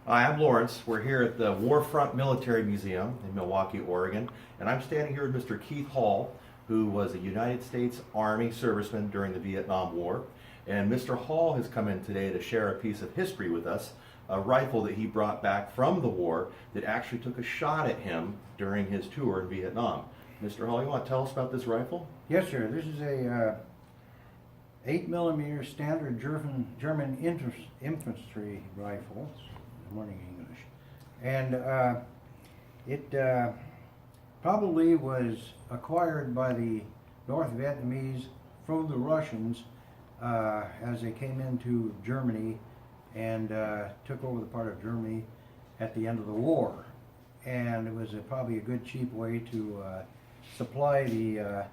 Hi, I'm Lawrence. We're here at the Warfront Military Museum in Milwaukee, Oregon, and I'm standing here with Mr. Keith Hall, who was a United States Army serviceman during the Vietnam War. And Mr. Hall has come in today to share a piece of history with us, a rifle that he brought back from the war that actually took a shot at him during his tour in Vietnam. Mr. Hall, you want to tell us about this rifle? Yes, sir. This is a 8mm standard German infantry rifle. Morning English, and it probably was acquired by the North Vietnamese from the Russians as they came into Germany and took over the part of Germany at the end of the war. And it was probably a good cheap way to supply the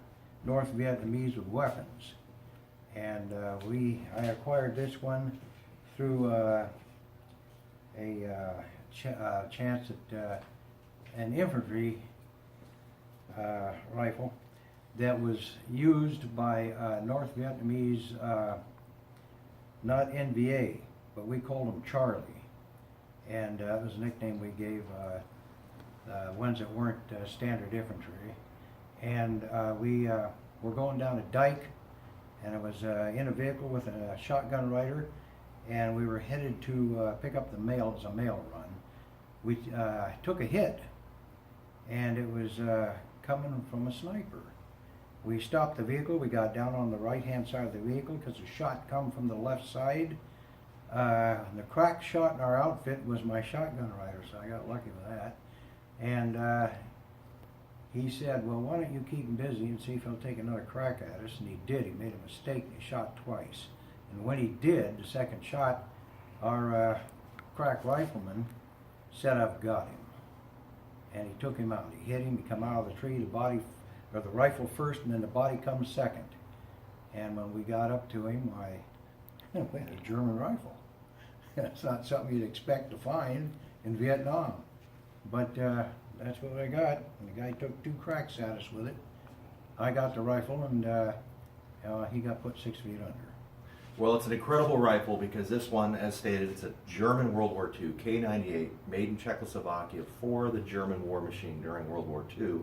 North Vietnamese with weapons. And I acquired this one through chance at an infantry rifle that was used by North Vietnamese, not NVA, but we called them Charlie. And that was a nickname we gave ones that weren't standard infantry. And we were going down a dike, and I was in a vehicle with a shotgun rider, and we were headed to pick up the mail. It was a mail run. We took a hit, and it was coming from a sniper. We stopped the vehicle. We got down on the right-hand side of the vehicle because the shot come from the left side. The crack shot in our outfit was my shotgun rider, so I got lucky with that. And he said, well, why don't you keep him busy and see if he'll take another crack at us? And he did. He made a mistake, and he shot twice. And when he did, the second shot, our crack rifleman said, I've got him. And he took him out. He hit him, he come out of the tree, the rifle first, and then the body comes second. And when we got up to him, we had a German rifle. That's not something you'd expect to find in Vietnam. But that's what I got. And the guy took 2 cracks at us with it. I got the rifle, and he got put 6 feet under. Well, it's an incredible rifle because this one, as stated, it's a German World War II K98, made in Czechoslovakia for the German war machine during World War II,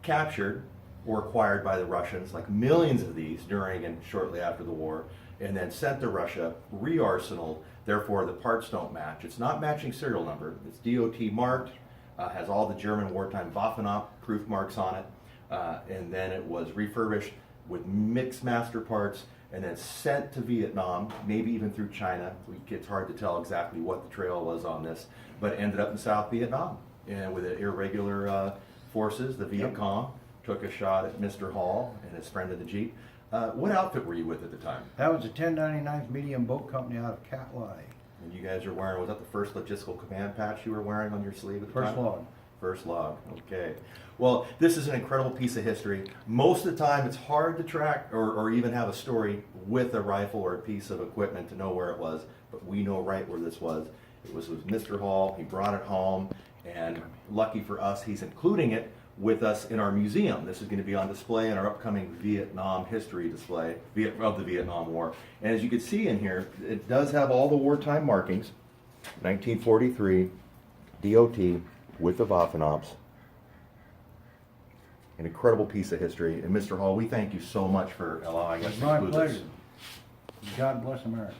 captured or acquired by the Russians, like millions of these during and shortly after the war, and then sent to Russia, re-arsenaled, therefore the parts don't match. It's not matching serial number, it's DOT marked, has all the German wartime Waffenamt-proof marks on it, and then it was refurbished with mixed master parts, and then sent to Vietnam, maybe even through China. It's hard to tell exactly what the trail was on this, but ended up in South Vietnam. And with the irregular forces, the Viet Cong took a shot at Mr. Hall and his friend in the Jeep. What outfit were you with at the time? That was a 1099th Medium Boat Company out of Cat Lai. And you guys are wearing, was that the first logistical command patch you were wearing on your sleeve at the time? First log. First log, okay. Well, this is an incredible piece of history. Most of the time it's hard to track or even have a story with a rifle or a piece of equipment to know where it was, but we know right where this was. It was with Mr. Hall, he brought it home, and lucky for us, he's including it with us in our museum. This is going to be on display in our upcoming Vietnam history display of the Vietnam War. And as you can see in here, it does have all the wartime markings, 1943, DOT, with the Waffenamps. An incredible piece of history. And Mr. Hall, we thank you so much for allowing us It's to my include pleasure. this. God bless America.